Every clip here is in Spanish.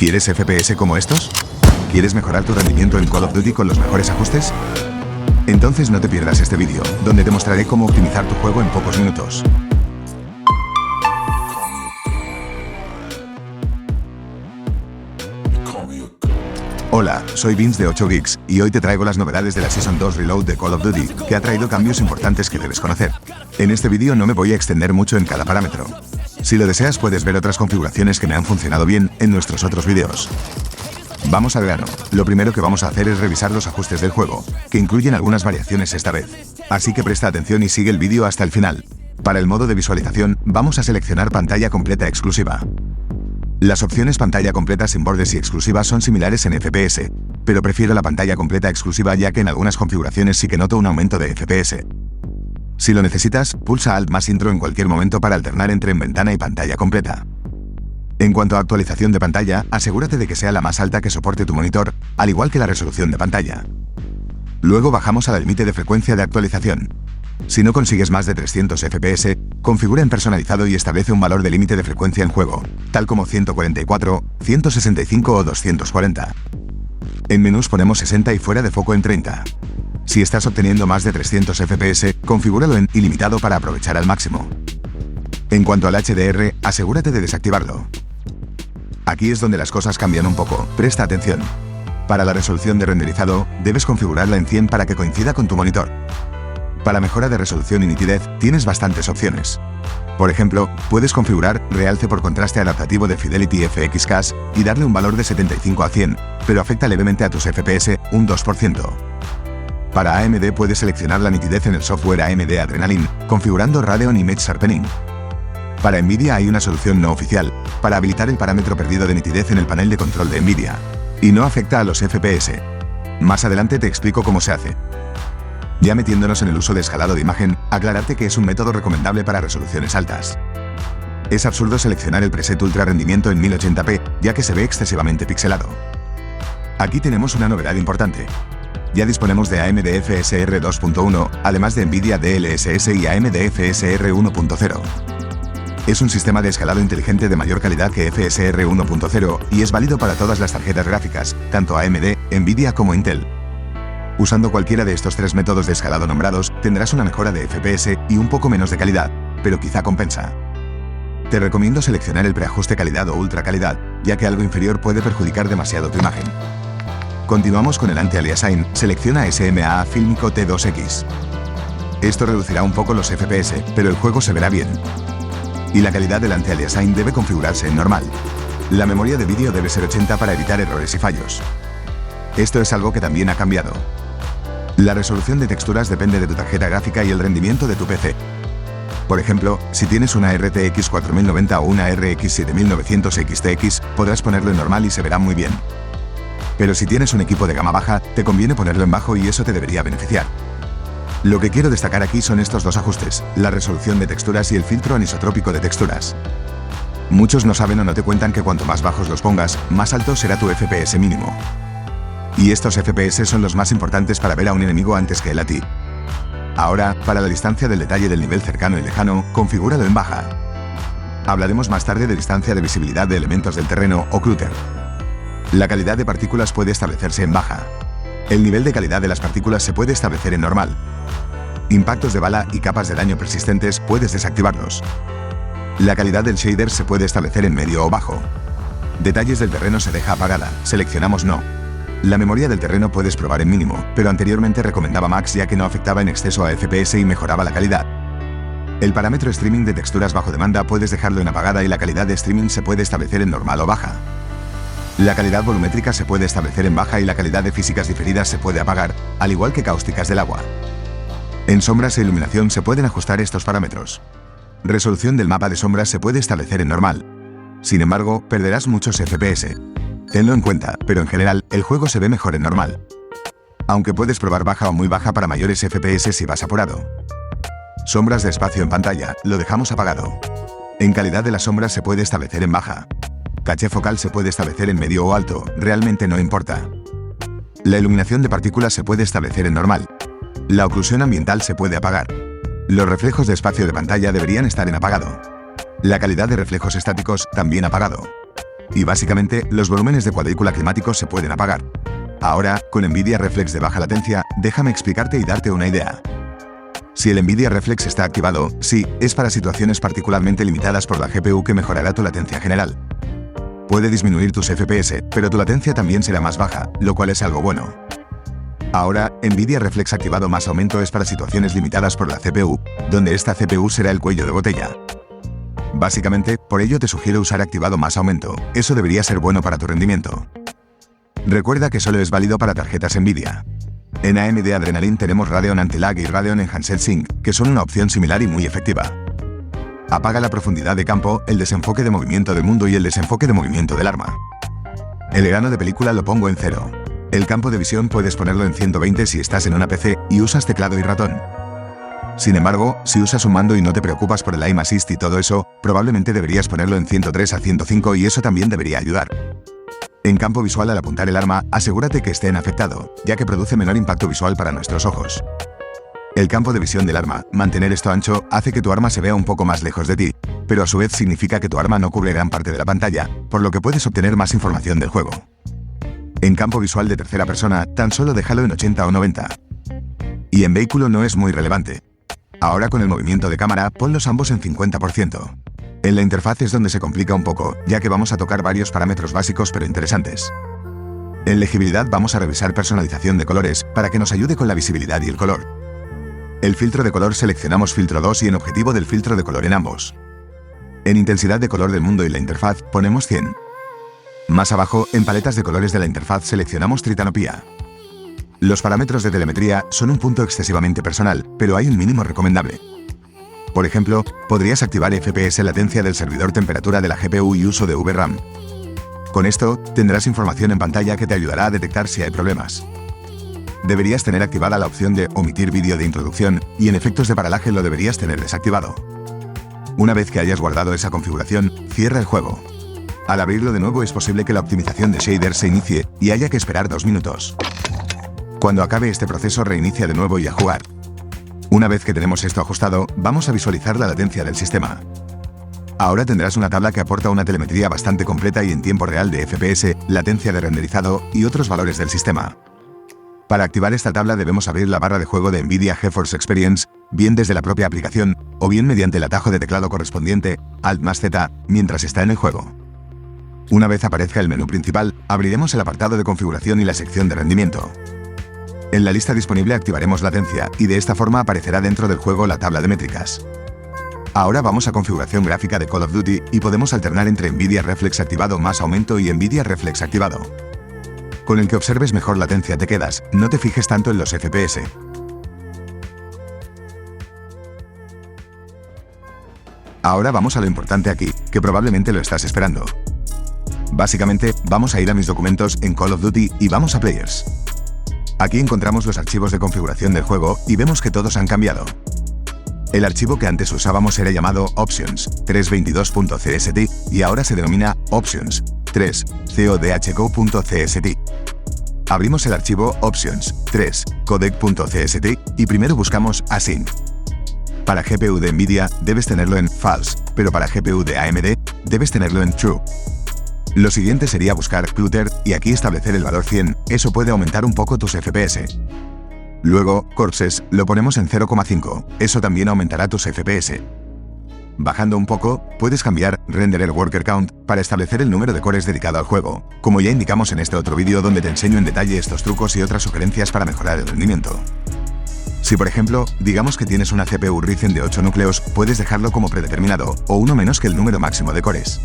¿Quieres FPS como estos? ¿Quieres mejorar tu rendimiento en Call of Duty con los mejores ajustes? Entonces no te pierdas este vídeo, donde te mostraré cómo optimizar tu juego en pocos minutos. Hola, soy Vince de 8Geeks, y hoy te traigo las novedades de la Season 2 Reload de Call of Duty, que ha traído cambios importantes que debes conocer. En este vídeo no me voy a extender mucho en cada parámetro. Si lo deseas puedes ver otras configuraciones que me han funcionado bien en nuestros otros vídeos. Vamos al grano. Lo primero que vamos a hacer es revisar los ajustes del juego, que incluyen algunas variaciones esta vez. Así que presta atención y sigue el vídeo hasta el final. Para el modo de visualización, vamos a seleccionar pantalla completa exclusiva. Las opciones pantalla completa sin bordes y exclusiva son similares en FPS, pero prefiero la pantalla completa exclusiva ya que en algunas configuraciones sí que noto un aumento de FPS. Si lo necesitas, pulsa Alt más Intro en cualquier momento para alternar entre en ventana y pantalla completa. En cuanto a actualización de pantalla, asegúrate de que sea la más alta que soporte tu monitor, al igual que la resolución de pantalla. Luego bajamos al límite de frecuencia de actualización. Si no consigues más de 300 FPS, configura en personalizado y establece un valor de límite de frecuencia en juego, tal como 144, 165 o 240. En menús ponemos 60 y fuera de foco en 30. Si estás obteniendo más de 300 FPS, configúralo en ilimitado para aprovechar al máximo. En cuanto al HDR, asegúrate de desactivarlo. Aquí es donde las cosas cambian un poco, presta atención. Para la resolución de renderizado, debes configurarla en 100 para que coincida con tu monitor. Para mejora de resolución y nitidez, tienes bastantes opciones. Por ejemplo, puedes configurar realce por contraste adaptativo de Fidelity FXCAS y darle un valor de 75 a 100, pero afecta levemente a tus FPS, un 2%. Para AMD puedes seleccionar la nitidez en el software AMD Adrenalin, configurando Radeon Image Sharpening. Para Nvidia hay una solución no oficial, para habilitar el parámetro perdido de nitidez en el panel de control de Nvidia, y no afecta a los FPS. Más adelante te explico cómo se hace. Ya metiéndonos en el uso de escalado de imagen, aclararte que es un método recomendable para resoluciones altas. Es absurdo seleccionar el preset Ultra Rendimiento en 1080p, ya que se ve excesivamente pixelado. Aquí tenemos una novedad importante. Ya disponemos de AMD FSR 2.1, además de Nvidia DLSS y AMD FSR 1.0. Es un sistema de escalado inteligente de mayor calidad que FSR 1.0 y es válido para todas las tarjetas gráficas, tanto AMD, Nvidia como Intel. Usando cualquiera de estos tres métodos de escalado nombrados, tendrás una mejora de FPS y un poco menos de calidad, pero quizá compensa. Te recomiendo seleccionar el preajuste calidad o ultra calidad, ya que algo inferior puede perjudicar demasiado tu imagen. Continuamos con el anti-aliasing, selecciona SMA Filmico T2X. Esto reducirá un poco los FPS, pero el juego se verá bien. Y la calidad del anti-aliasing debe configurarse en normal. La memoria de vídeo debe ser 80 para evitar errores y fallos. Esto es algo que también ha cambiado. La resolución de texturas depende de tu tarjeta gráfica y el rendimiento de tu PC. Por ejemplo, si tienes una RTX 4090 o una RX 7900 XTX, podrás ponerlo en normal y se verá muy bien. Pero si tienes un equipo de gama baja, te conviene ponerlo en bajo y eso te debería beneficiar. Lo que quiero destacar aquí son estos dos ajustes, la resolución de texturas y el filtro anisotrópico de texturas. Muchos no saben o no te cuentan que cuanto más bajos los pongas, más alto será tu FPS mínimo. Y estos FPS son los más importantes para ver a un enemigo antes que él a ti. Ahora, para la distancia del detalle del nivel cercano y lejano, configúralo en baja. Hablaremos más tarde de distancia de visibilidad de elementos del terreno o clutter. La calidad de partículas puede establecerse en baja. El nivel de calidad de las partículas se puede establecer en normal. Impactos de bala y capas de daño persistentes puedes desactivarlos. La calidad del shader se puede establecer en medio o bajo. Detalles del terreno se deja apagada, seleccionamos no. La memoria del terreno puedes probar en mínimo, pero anteriormente recomendaba Max ya que no afectaba en exceso a FPS y mejoraba la calidad. El parámetro streaming de texturas bajo demanda puedes dejarlo en apagada y la calidad de streaming se puede establecer en normal o baja. La calidad volumétrica se puede establecer en baja y la calidad de físicas diferidas se puede apagar, al igual que cáusticas del agua. En sombras e iluminación se pueden ajustar estos parámetros. Resolución del mapa de sombras se puede establecer en normal. Sin embargo, perderás muchos FPS. Tenlo en cuenta, pero en general, el juego se ve mejor en normal. Aunque puedes probar baja o muy baja para mayores FPS si vas apurado. Sombras de espacio en pantalla, lo dejamos apagado. En calidad de las sombras se puede establecer en baja. Caché focal se puede establecer en medio o alto, realmente no importa. La iluminación de partículas se puede establecer en normal. La oclusión ambiental se puede apagar. Los reflejos de espacio de pantalla deberían estar en apagado. La calidad de reflejos estáticos también apagado. Y básicamente, los volúmenes de cuadrícula climáticos se pueden apagar. Ahora, con NVIDIA Reflex de baja latencia, déjame explicarte y darte una idea. Si el NVIDIA Reflex está activado, sí, es para situaciones particularmente limitadas por la GPU que mejorará tu latencia general. Puede disminuir tus FPS, pero tu latencia también será más baja, lo cual es algo bueno. Ahora, NVIDIA Reflex activado más aumento es para situaciones limitadas por la CPU, donde esta CPU será el cuello de botella. Básicamente, por ello te sugiero usar activado más aumento, eso debería ser bueno para tu rendimiento. Recuerda que solo es válido para tarjetas NVIDIA. En AMD Adrenalin tenemos Radeon Anti-Lag y Radeon Enhanced Sync, que son una opción similar y muy efectiva. Apaga la profundidad de campo, el desenfoque de movimiento del mundo y el desenfoque de movimiento del arma. El grano de película lo pongo en 0. El campo de visión puedes ponerlo en 120 si estás en una PC y usas teclado y ratón. Sin embargo, si usas un mando y no te preocupas por el aim assist y todo eso, probablemente deberías ponerlo en 103 a 105 y eso también debería ayudar. En campo visual al apuntar el arma, asegúrate que esté en afectado, ya que produce menor impacto visual para nuestros ojos. El campo de visión del arma, mantener esto ancho, hace que tu arma se vea un poco más lejos de ti, pero a su vez significa que tu arma no cubre gran parte de la pantalla, por lo que puedes obtener más información del juego. En campo visual de tercera persona, tan solo déjalo en 80 o 90. Y en vehículo no es muy relevante. Ahora con el movimiento de cámara, ponlos ambos en 50%. En la interfaz es donde se complica un poco, ya que vamos a tocar varios parámetros básicos pero interesantes. En legibilidad vamos a revisar personalización de colores, para que nos ayude con la visibilidad y el color. El filtro de color seleccionamos filtro 2 y en objetivo del filtro de color en ambos. En intensidad de color del mundo y la interfaz, ponemos 100. Más abajo, en paletas de colores de la interfaz seleccionamos tritanopía. Los parámetros de telemetría son un punto excesivamente personal, pero hay un mínimo recomendable. Por ejemplo, podrías activar FPS latencia del servidor temperatura de la GPU y uso de VRAM. Con esto, tendrás información en pantalla que te ayudará a detectar si hay problemas. Deberías tener activada la opción de omitir vídeo de introducción y en efectos de paralaje lo deberías tener desactivado. Una vez que hayas guardado esa configuración, cierra el juego. Al abrirlo de nuevo es posible que la optimización de shaders se inicie y haya que esperar 2 minutos. Cuando acabe este proceso reinicia de nuevo y a jugar. Una vez que tenemos esto ajustado, vamos a visualizar la latencia del sistema. Ahora tendrás una tabla que aporta una telemetría bastante completa y en tiempo real de FPS, latencia de renderizado y otros valores del sistema. Para activar esta tabla debemos abrir la barra de juego de NVIDIA GeForce Experience, bien desde la propia aplicación, o bien mediante el atajo de teclado correspondiente, Alt+Z, mientras está en el juego. Una vez aparezca el menú principal, abriremos el apartado de configuración y la sección de rendimiento. En la lista disponible activaremos latencia, y de esta forma aparecerá dentro del juego la tabla de métricas. Ahora vamos a configuración gráfica de Call of Duty y podemos alternar entre NVIDIA Reflex activado más aumento y NVIDIA Reflex activado. Con el que observes mejor latencia te quedas, no te fijes tanto en los FPS. Ahora vamos a lo importante aquí, que probablemente lo estás esperando. Básicamente, vamos a ir a mis documentos en Call of Duty y vamos a Players. Aquí encontramos los archivos de configuración del juego y vemos que todos han cambiado. El archivo que antes usábamos era llamado Options 322.cst y ahora se denomina Options 3codhq.cst. Abrimos el archivo Options 3codec.cst y primero buscamos Async. Para GPU de NVIDIA debes tenerlo en False, pero para GPU de AMD debes tenerlo en True. Lo siguiente sería buscar Clutter y aquí establecer el valor 100, eso puede aumentar un poco tus FPS. Luego, Corpses, lo ponemos en 0,5, eso también aumentará tus FPS. Bajando un poco, puedes cambiar Renderer Worker Count para establecer el número de cores dedicado al juego, como ya indicamos en este otro vídeo donde te enseño en detalle estos trucos y otras sugerencias para mejorar el rendimiento. Si por ejemplo, digamos que tienes una CPU Ryzen de 8 núcleos, puedes dejarlo como predeterminado, o uno menos que el número máximo de cores.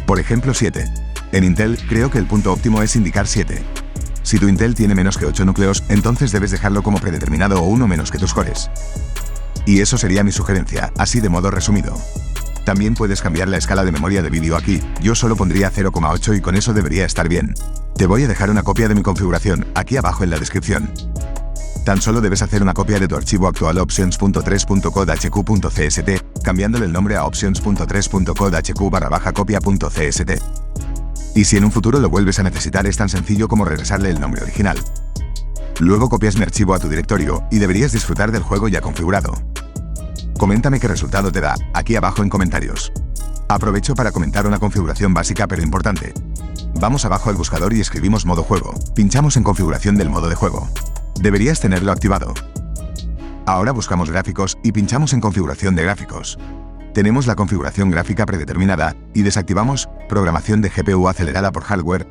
Por ejemplo 7. En Intel, creo que el punto óptimo es indicar 7. Si tu Intel tiene menos que 8 núcleos, entonces debes dejarlo como predeterminado o uno menos que tus cores. Y eso sería mi sugerencia, así de modo resumido. También puedes cambiar la escala de memoria de vídeo aquí, yo solo pondría 0,8 y con eso debería estar bien. Te voy a dejar una copia de mi configuración, aquí abajo en la descripción. Tan solo debes hacer una copia de tu archivo actual options.3.codhq.cst, cambiándole el nombre a options.3.codhq/copia.cst. Y si en un futuro lo vuelves a necesitar es tan sencillo como regresarle el nombre original. Luego copias mi archivo a tu directorio y deberías disfrutar del juego ya configurado. Coméntame qué resultado te da, aquí abajo en comentarios. Aprovecho para comentar una configuración básica pero importante. Vamos abajo al buscador y escribimos modo juego. Pinchamos en configuración del modo de juego. Deberías tenerlo activado. Ahora buscamos gráficos y pinchamos en configuración de gráficos. Tenemos la configuración gráfica predeterminada y desactivamos programación de GPU acelerada por Hardware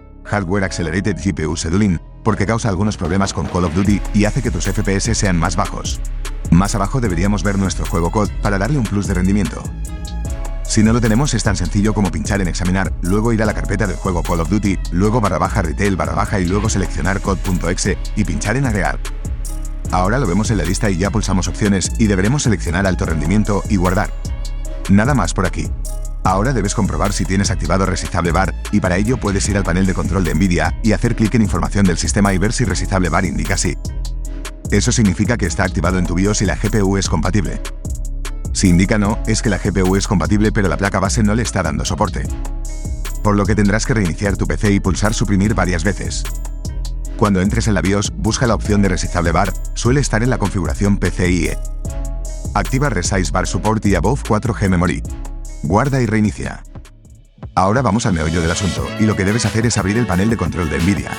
Accelerated GPU Scheduling, porque causa algunos problemas con Call of Duty y hace que tus FPS sean más bajos. Más abajo deberíamos ver nuestro juego COD para darle un plus de rendimiento. Si no lo tenemos es tan sencillo como pinchar en examinar, luego ir a la carpeta del juego Call of Duty, luego /retail y luego seleccionar code.exe y pinchar en agregar. Ahora lo vemos en la lista y ya pulsamos opciones y deberemos seleccionar alto rendimiento y guardar. Nada más por aquí. Ahora debes comprobar si tienes activado Resizable Bar y para ello puedes ir al panel de control de Nvidia y hacer clic en información del sistema y ver si Resizable Bar indica sí. Eso significa que está activado en tu BIOS y la GPU es compatible. Si indica no, es que la GPU es compatible pero la placa base no le está dando soporte. Por lo que tendrás que reiniciar tu PC y pulsar suprimir varias veces. Cuando entres en la BIOS, busca la opción de Resizable Bar, suele estar en la configuración PCIe. Activa Resize Bar Support y Above 4G Memory. Guarda y reinicia. Ahora vamos al meollo del asunto, y lo que debes hacer es abrir el panel de control de Nvidia.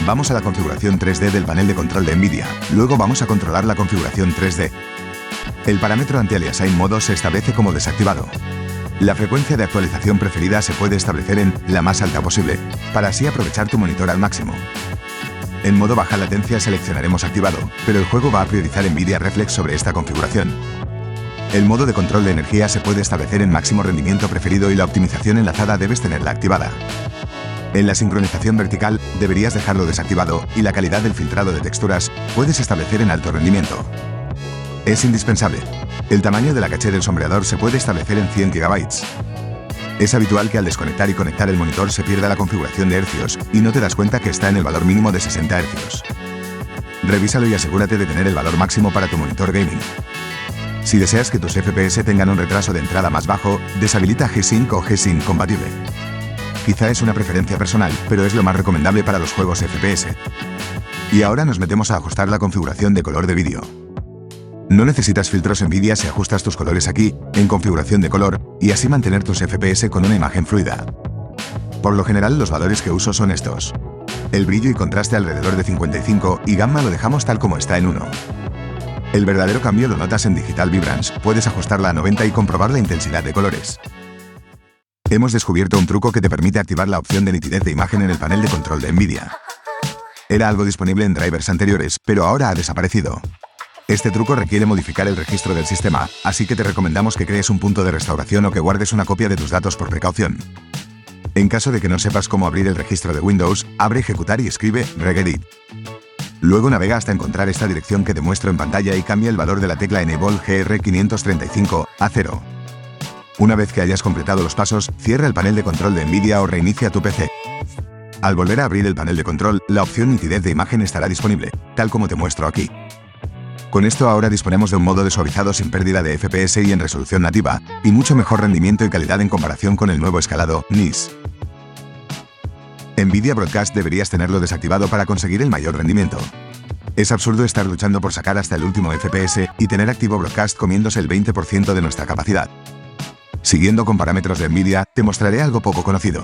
Vamos a la configuración 3D del panel de control de Nvidia, luego vamos a controlar la configuración 3D. El parámetro Anti-Aliasing Modo se establece como desactivado. La frecuencia de actualización preferida se puede establecer en la más alta posible, para así aprovechar tu monitor al máximo. En modo baja latencia seleccionaremos activado, pero el juego va a priorizar Nvidia Reflex sobre esta configuración. El modo de control de energía se puede establecer en máximo rendimiento preferido y la optimización enlazada debes tenerla activada. En la sincronización vertical deberías dejarlo desactivado y la calidad del filtrado de texturas puedes establecer en alto rendimiento. Es indispensable. El tamaño de la caché del sombreador se puede establecer en 100 GB. Es habitual que al desconectar y conectar el monitor se pierda la configuración de hercios y no te das cuenta que está en el valor mínimo de 60 hercios. Revísalo y asegúrate de tener el valor máximo para tu monitor gaming. Si deseas que tus FPS tengan un retraso de entrada más bajo, deshabilita G-Sync o G-Sync compatible. Quizá es una preferencia personal, pero es lo más recomendable para los juegos FPS. Y ahora nos metemos a ajustar la configuración de color de vídeo. No necesitas filtros Nvidia si ajustas tus colores aquí, en configuración de color, y así mantener tus FPS con una imagen fluida. Por lo general los valores que uso son estos. El brillo y contraste alrededor de 55 y gamma lo dejamos tal como está en 1. El verdadero cambio lo notas en Digital Vibrance, puedes ajustarla a 90 y comprobar la intensidad de colores. Hemos descubierto un truco que te permite activar la opción de nitidez de imagen en el panel de control de Nvidia. Era algo disponible en drivers anteriores, pero ahora ha desaparecido. Este truco requiere modificar el registro del sistema, así que te recomendamos que crees un punto de restauración o que guardes una copia de tus datos por precaución. En caso de que no sepas cómo abrir el registro de Windows, abre Ejecutar y escribe regedit. Luego navega hasta encontrar esta dirección que te muestro en pantalla y cambia el valor de la tecla Enable GR535 a 0. Una vez que hayas completado los pasos, cierra el panel de control de Nvidia o reinicia tu PC. Al volver a abrir el panel de control, la opción nitidez de imagen estará disponible, tal como te muestro aquí. Con esto ahora disponemos de un modo de suavizado sin pérdida de FPS y en resolución nativa, y mucho mejor rendimiento y calidad en comparación con el nuevo escalado NIS. Nvidia Broadcast deberías tenerlo desactivado para conseguir el mayor rendimiento. Es absurdo estar luchando por sacar hasta el último FPS y tener activo Broadcast comiéndose el 20% de nuestra capacidad. Siguiendo con parámetros de Nvidia, te mostraré algo poco conocido.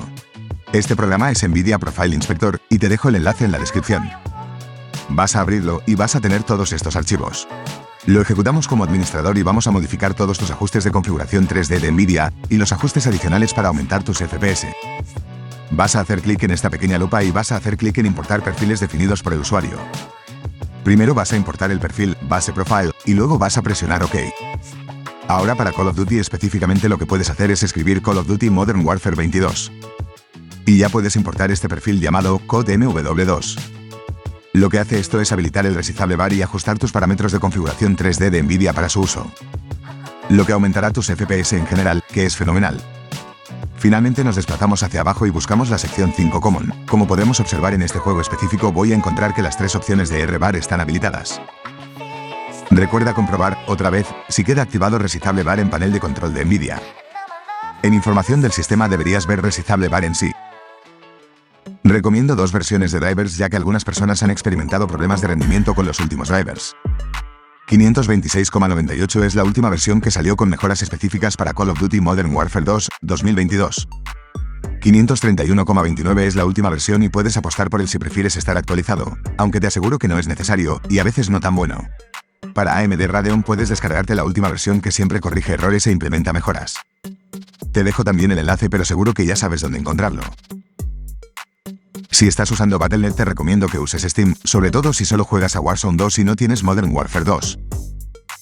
Este programa es Nvidia Profile Inspector y te dejo el enlace en la descripción. Vas a abrirlo y vas a tener todos estos archivos. Lo ejecutamos como administrador y vamos a modificar todos tus ajustes de configuración 3D de Nvidia y los ajustes adicionales para aumentar tus FPS. Vas a hacer clic en esta pequeña lupa y vas a hacer clic en importar perfiles definidos por el usuario. Primero vas a importar el perfil Base Profile y luego vas a presionar OK. Ahora para Call of Duty específicamente lo que puedes hacer es escribir Call of Duty Modern Warfare 22. Y ya puedes importar este perfil llamado CodeMW2. Lo que hace esto es habilitar el Resizable Bar y ajustar tus parámetros de configuración 3D de Nvidia para su uso. Lo que aumentará tus FPS en general, que es fenomenal. Finalmente nos desplazamos hacia abajo y buscamos la sección 5 Common. Como podemos observar en este juego específico voy a encontrar que las tres opciones de R-Bar están habilitadas. Recuerda comprobar, otra vez, si queda activado Resizable Bar en panel de control de Nvidia. En información del sistema deberías ver Resizable Bar en sí. Recomiendo dos versiones de drivers ya que algunas personas han experimentado problemas de rendimiento con los últimos drivers. 526,98 es la última versión que salió con mejoras específicas para Call of Duty Modern Warfare 2, 2022. 531,29 es la última versión y puedes apostar por él si prefieres estar actualizado, aunque te aseguro que no es necesario, y a veces no tan bueno. Para AMD Radeon puedes descargarte la última versión que siempre corrige errores e implementa mejoras. Te dejo también el enlace, pero seguro que ya sabes dónde encontrarlo. Si estás usando Battle.net te recomiendo que uses Steam, sobre todo si solo juegas a Warzone 2 y no tienes Modern Warfare 2.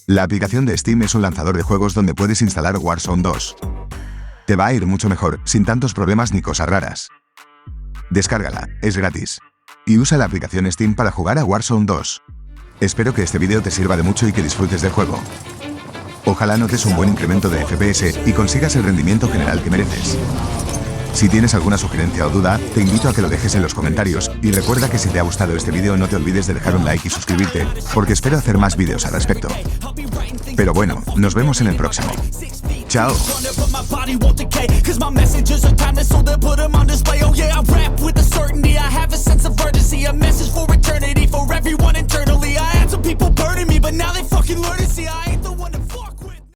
La aplicación de Steam es un lanzador de juegos donde puedes instalar Warzone 2. Te va a ir mucho mejor, sin tantos problemas ni cosas raras. Descárgala, es gratis. Y usa la aplicación Steam para jugar a Warzone 2. Espero que este vídeo te sirva de mucho y que disfrutes del juego. Ojalá notes un buen incremento de FPS y consigas el rendimiento general que mereces. Si tienes alguna sugerencia o duda, te invito a que lo dejes en los comentarios, y recuerda que si te ha gustado este vídeo no te olvides de dejar un like y suscribirte, porque espero hacer más vídeos al respecto. Pero bueno, nos vemos en el próximo. Chao. People burning me, but now they fucking learn to see